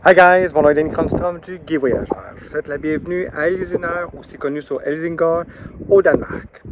Hi guys, mon nom est Danny Cronstrom du Guy Voyageur. Je vous souhaite la bienvenue à Elsineur, aussi connu sur Helsingør, au Danemark.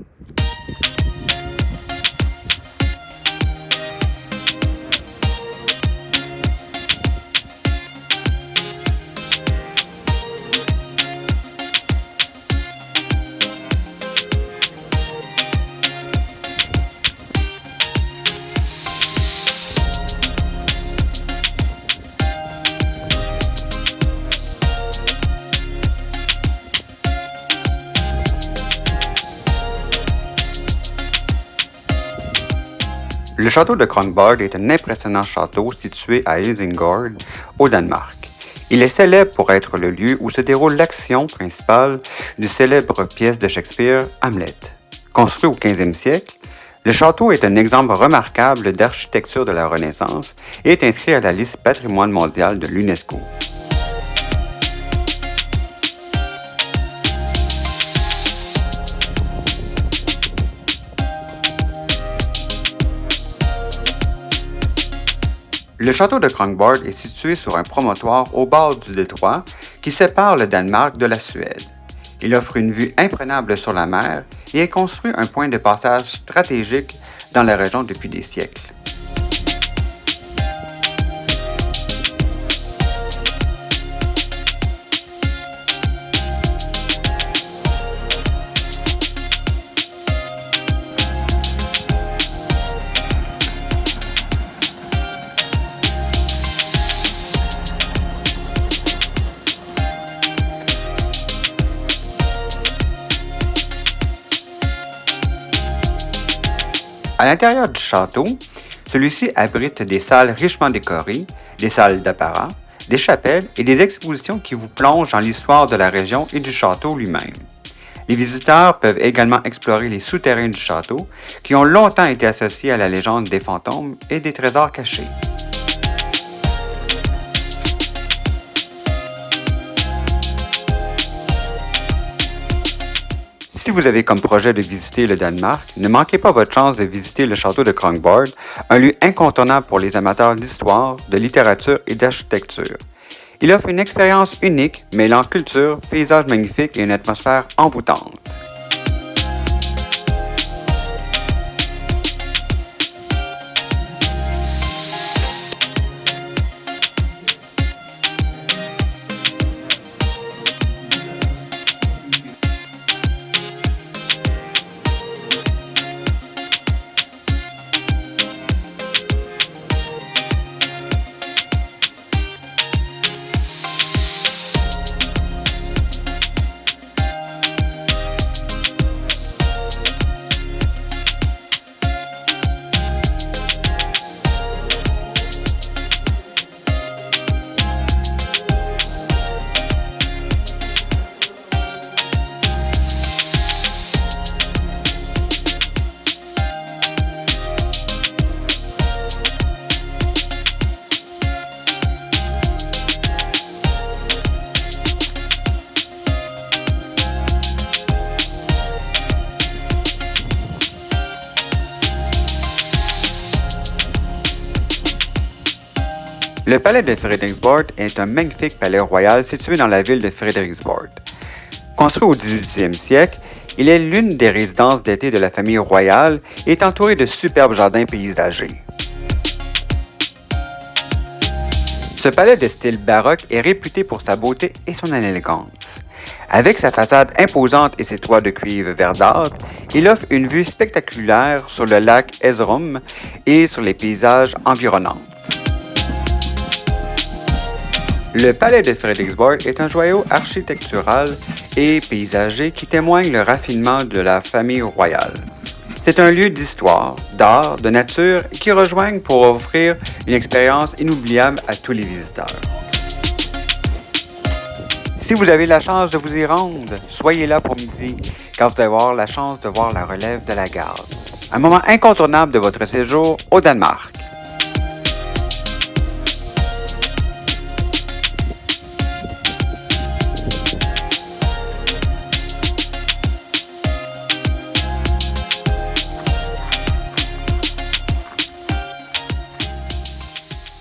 Le château de Kronborg est un impressionnant château situé à Helsingør, au Danemark. Il est célèbre pour être le lieu où se déroule l'action principale du célèbre pièce de Shakespeare, Hamlet. Construit au 15e siècle, le château est un exemple remarquable d'architecture de la Renaissance et est inscrit à la liste patrimoine mondial de l'UNESCO. Le château de Kronborg est situé sur un promontoire au bord du détroit qui sépare le Danemark de la Suède. Il offre une vue imprenable sur la mer et est construit un point de passage stratégique dans la région depuis des siècles. À l'intérieur du château, celui-ci abrite des salles richement décorées, des salles d'apparat, des chapelles et des expositions qui vous plongent dans l'histoire de la région et du château lui-même. Les visiteurs peuvent également explorer les souterrains du château qui ont longtemps été associés à la légende des fantômes et des trésors cachés. Si vous avez comme projet de visiter le Danemark, ne manquez pas votre chance de visiter le château de Kronborg, un lieu incontournable pour les amateurs d'histoire, de littérature et d'architecture. Il offre une expérience unique, mêlant culture, paysages magnifiques et une atmosphère envoûtante. Le palais de Frederiksborg est un magnifique palais royal situé dans la ville de Frederiksborg. Construit au 18e siècle, il est l'une des résidences d'été de la famille royale et est entouré de superbes jardins paysagers. Ce palais de style baroque est réputé pour sa beauté et son élégance. Avec sa façade imposante et ses toits de cuivre verdâtre, il offre une vue spectaculaire sur le lac Esrum et sur les paysages environnants. Le palais de Frederiksborg est un joyau architectural et paysager qui témoigne le raffinement de la famille royale. C'est un lieu d'histoire, d'art, de nature qui rejoignent pour offrir une expérience inoubliable à tous les visiteurs. Si vous avez la chance de vous y rendre, soyez là pour midi, car vous allez avoir la chance de voir la relève de la garde. Un moment incontournable de votre séjour au Danemark.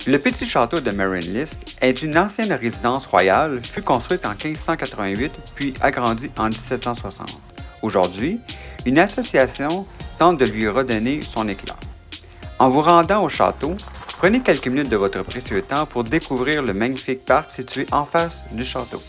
Le petit château de Marienlyst est une ancienne résidence royale, fut construite en 1588 puis agrandie en 1760. Aujourd'hui, une association tente de lui redonner son éclat. En vous rendant au château, prenez quelques minutes de votre précieux temps pour découvrir le magnifique parc situé en face du château.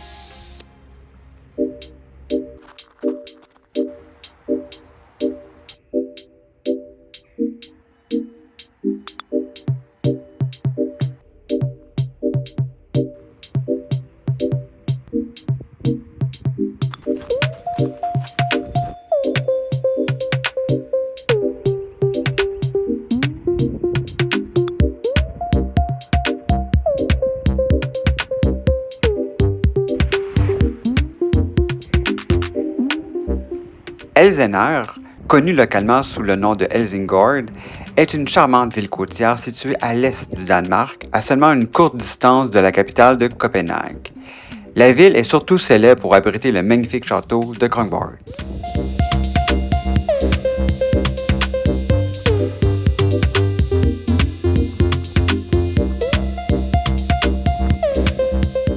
Elsener, connue localement sous le nom de Helsingør, est une charmante ville côtière située à l'est du Danemark, à seulement une courte distance de la capitale de Copenhague. La ville est surtout célèbre pour abriter le magnifique château de Kronborg.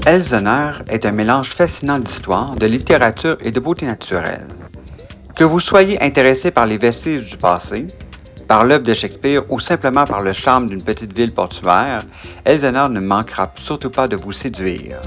Elsener est un mélange fascinant d'histoire, de littérature et de beauté naturelle. Que vous soyez intéressé par les vestiges du passé, par l'œuvre de Shakespeare ou simplement par le charme d'une petite ville portuaire, Elsener ne manquera surtout pas de vous séduire.